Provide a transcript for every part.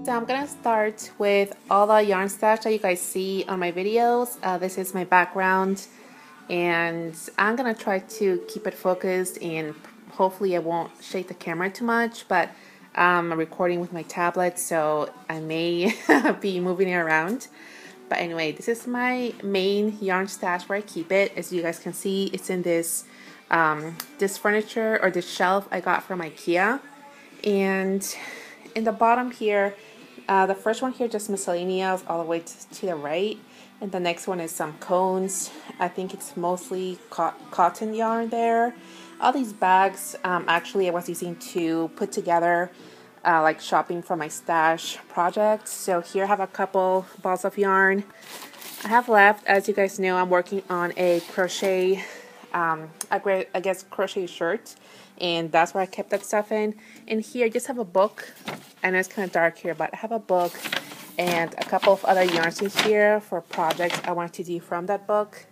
So I'm gonna start with all the yarn stash that you guys see on my videos. This is my background, and I'm gonna try to keep it focused, and hopefully I won't shake the camera too much, but I'm recording with my tablet, so I may be moving it around. But anyway, this is my main yarn stash where I keep it. As you guys can see, it's in this this furniture or this shelf I got from IKEA. And in the bottom here, the first one here just miscellaneous all the way to the right, and the next one is some cones. I think it's mostly cotton yarn there. All these bags actually I was using to put together like shopping for my stash project. So here I have a couple balls of yarn I have left. As you guys know, I'm working on a crochet I guess crochet shirt, and that's where I kept that stuff in. And here I just have a book. I know it's kind of dark here, but I have a book and a couple of other yarns in here for projects I want to do from that book.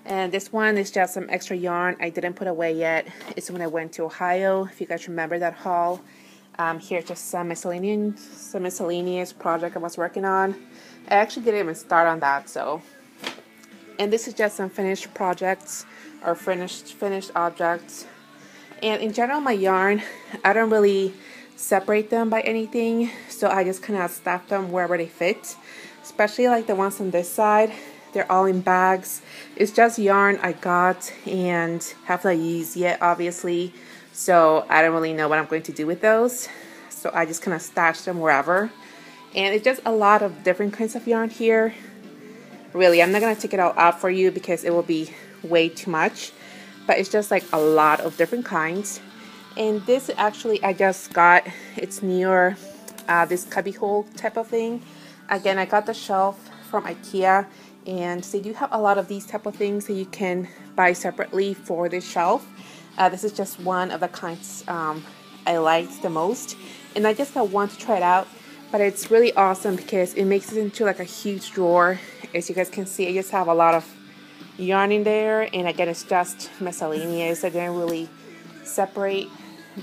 And this one is just some extra yarn I didn't put away yet. It's when I went to Ohio, if you guys remember that haul. Here's just some miscellaneous project I was working on. I actually didn't even start on that, so. And this is just some finished projects or finished objects. And in general, my yarn, I don't really separate them by anything, so I just kind of stack them wherever they fit. Especially like the ones on this side, they're all in bags. It's just yarn I got and have not used yet, obviously, so I don't really know what I'm going to do with those. So I just kind of stash them wherever. And it's just a lot of different kinds of yarn here. Really, I'm not going to take it all out for you because it will be way too much. But it's just like a lot of different kinds. And this actually I just got, it's near this cubbyhole type of thing. Again, I got the shelf from IKEA, and they do have a lot of these type of things that you can buy separately for this shelf. This is just one of the kinds I liked the most, and I just got one to try it out. But it's really awesome because it makes it into like a huge drawer. As you guys can see, I just have a lot of yarn in there, and again, it's just miscellaneous. I didn't really separate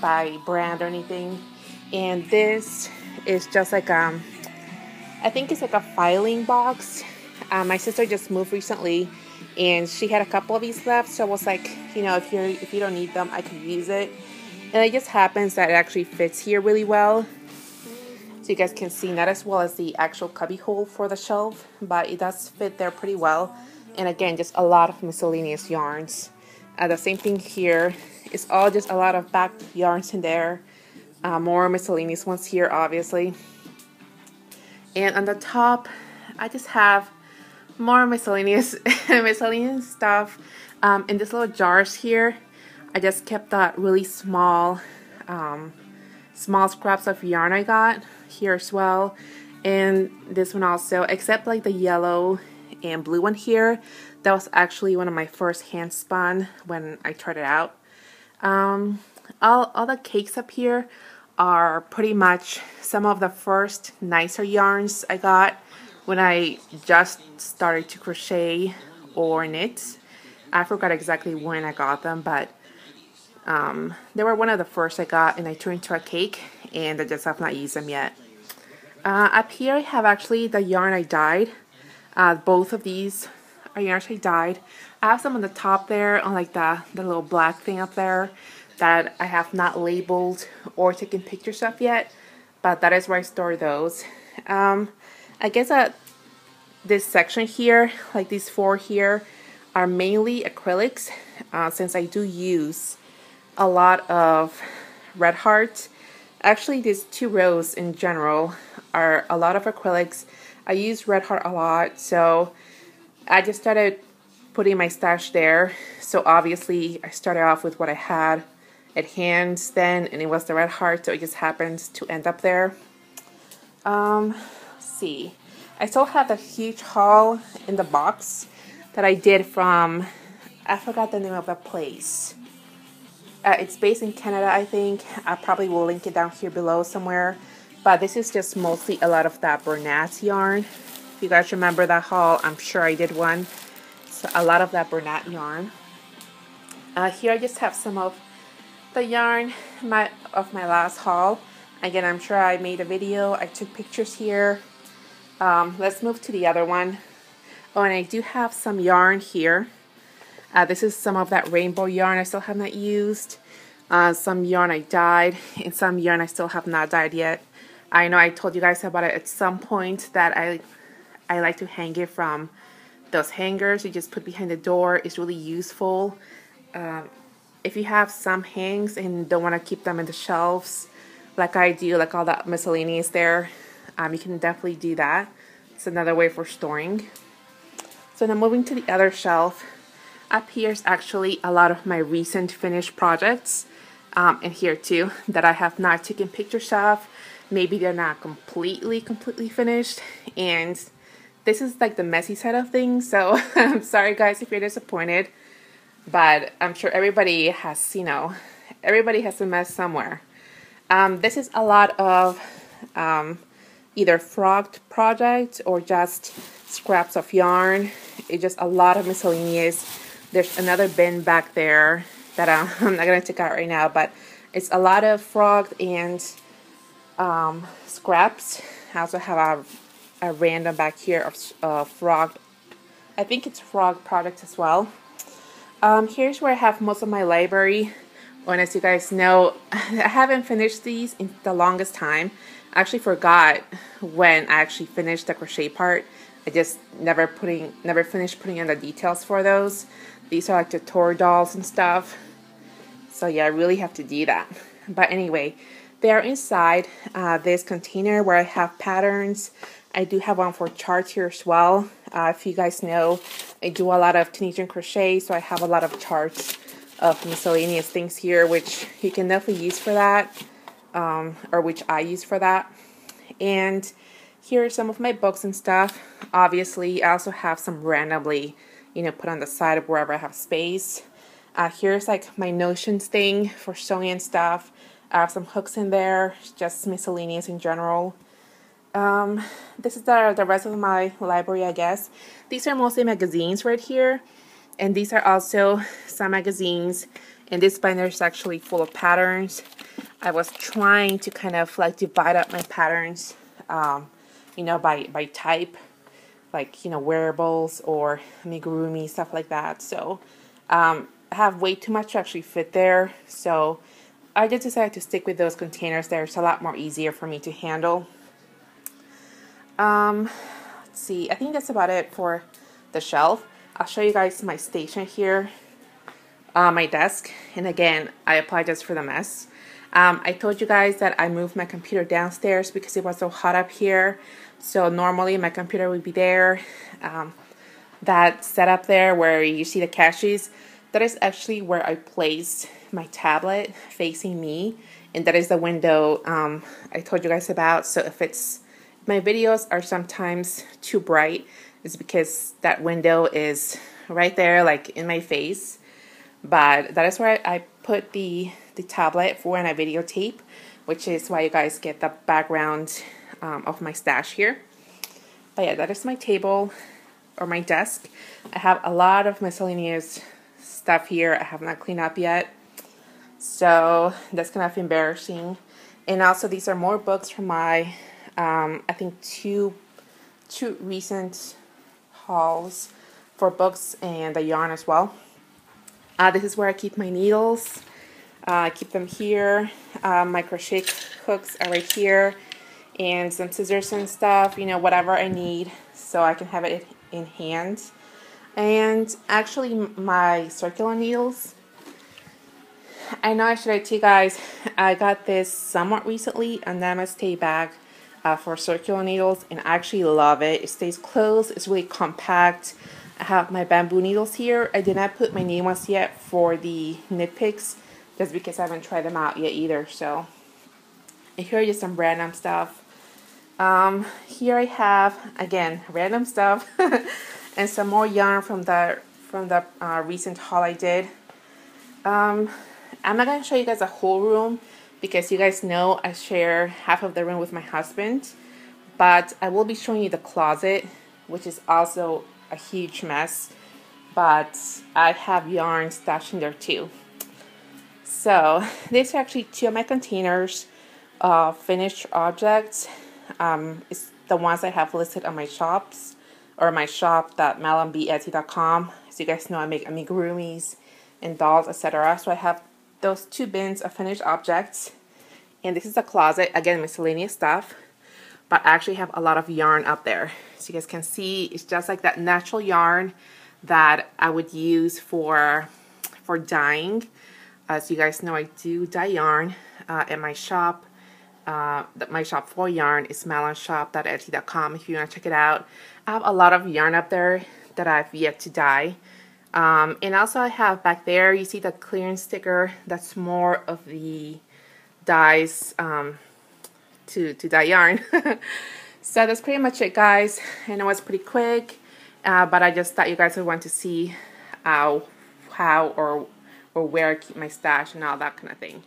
by brand or anything. And this is just like I think it's like a filing box. My sister just moved recently, and she had a couple of these left, so I was like, you know, if you don't need them, I could use it. And it just happens that it actually fits here really well. So you guys can see, not as well as the actual cubby hole for the shelf, but it does fit there pretty well. And again, just a lot of miscellaneous yarns. The same thing here. It's all just a lot of back yarns in there. More miscellaneous ones here, obviously. And on the top, I just have more miscellaneous miscellaneous stuff. In these little jars here, I just kept that really small scraps of yarn I got here as well, and this one also, except like the yellow and blue one here. That was actually one of my first hand spun when I tried it out. All the cakes up here are pretty much some of the first nicer yarns I got when I just started to crochet or knit. I forgot exactly when I got them, but they were one of the first I got, and I turned into a cake, and I just have not used them yet. Up here I have actually the yarn I dyed. Both of these are yarns I dyed. I have some on the top there on like the little black thing up there that I have not labeled or taken pictures of yet, but that is where I store those. I guess that this section here, like these four here, are mainly acrylics, since I do use a lot of red heart. Actually, these two rows in general are a lot of acrylics. I use red heart a lot, so I just started putting my stash there. So obviously I started off with what I had at hand then, and it was the red heart, so it just happened to end up there. Let's see, I still have a huge haul in the box that I did from, I forgot the name of the place. It's based in Canada, I think. I probably will link it down here below somewhere. But this is just mostly a lot of that Bernat yarn. If you guys remember that haul, I'm sure I did one. So a lot of that Bernat yarn. Here I just have some of the yarn of my last haul. Again, I'm sure I made a video. I took pictures here. Let's move to the other one. Oh, and I do have some yarn here. This is some of that rainbow yarn I still have not used. Some yarn I dyed, and some yarn I still have not dyed yet. I know I told you guys about it at some point that I like to hang it from those hangers you just put behind the door. It's really useful. If you have some hangs and don't want to keep them in the shelves like I do, like all that miscellaneous there, you can definitely do that. It's another way for storing. So now moving to the other shelf, up here is actually a lot of my recent finished projects, and here too, that I have not taken pictures of. Maybe they're not completely finished, and this is like the messy side of things, so I'm sorry guys if you're disappointed, but I'm sure everybody has, everybody has a mess somewhere. This is a lot of either frog projects or just scraps of yarn. It's just a lot of miscellaneous. There's another bin back there that I'm not going to take out right now, but it's a lot of frog and scraps. I also have a random back here of frog. I think it's frog products as well. Here's where I have most of my library. And as you guys know, I haven't finished these in the longest time. I actually forgot when I actually finished the crochet part. I just never finished putting in the details for those. These are like the toy dolls and stuff. So yeah, I really have to do that. But anyway, they are inside this container where I have patterns. I do have one for charts here as well. If you guys know, I do a lot of Tunisian crochet, so I have a lot of charts of miscellaneous things here, which you can definitely use for that, or which I use for that. And here are some of my books and stuff. Obviously, I also have some randomly, put on the side of wherever I have space. Here's like my notions thing for sewing and stuff. I have some hooks in there, just miscellaneous in general. This is the rest of my library, I guess. These are mostly magazines right here. And these are also some magazines. And this binder is actually full of patterns. I was trying to kind of like divide up my patterns, by type. Like, wearables or amigurumi, stuff like that. So, I have way too much to actually fit there. So, I just decided to stick with those containers there. It's a lot more easier for me to handle. Let's see. I think that's about it for the shelf. I'll show you guys my station here, my desk. And again, I apologize for the mess. I told you guys that I moved my computer downstairs because it was so hot up here. So normally my computer would be there. That setup there where you see the caches, that is actually where I placed my tablet facing me. And that is the window I told you guys about. So if my videos are sometimes too bright, it's because that window is right there, like in my face. But that is where I put the tablet for when I videotape, which is why you guys get the background of my stash here. But yeah, that is my table or my desk. I have a lot of miscellaneous stuff here I have not cleaned up yet. So that's kind of embarrassing. And also these are more books from my, I think two recent hauls for books and the yarn as well. This is where I keep my needles. I keep them here. My crochet hooks are right here. And some scissors and stuff, whatever I need so I can have it in hand. And actually my circular needles, I know I showed you guys, I got this somewhat recently, a Namaste bag for circular needles, and I actually love it. It stays closed, it's really compact. I have my bamboo needles here. I did not put my name ones yet for the knit picks, just because I haven't tried them out yet either. So, and here is some random stuff. Here I have, again, random stuff, and some more yarn from the recent haul I did. I'm not going to show you guys a whole room because you guys know I share half of the room with my husband, but I will be showing you the closet, which is also a huge mess, but I have yarn stashed in there too. So these are actually two of my containers. finished objects. It's the ones I have listed on my shops, or my shop, that malonb.etsy.com. So you guys know I make amigurumis and dolls, etc. So I have those 2 bins of finished objects. And this is a closet, again, miscellaneous stuff. But I actually have a lot of yarn up there. So you guys can see it's just like that natural yarn that I would use for dyeing. As you guys know, I do dye yarn at my shop. My shop for yarn is malonshop.etsy.com if you want to check it out. I have a lot of yarn up there that I've yet to dye. And also I have back there, you see that clearance sticker, that's more of the dyes to dye yarn. So that's pretty much it, guys. I know it's pretty quick, but I just thought you guys would want to see how or where I keep my stash and all that kind of thing.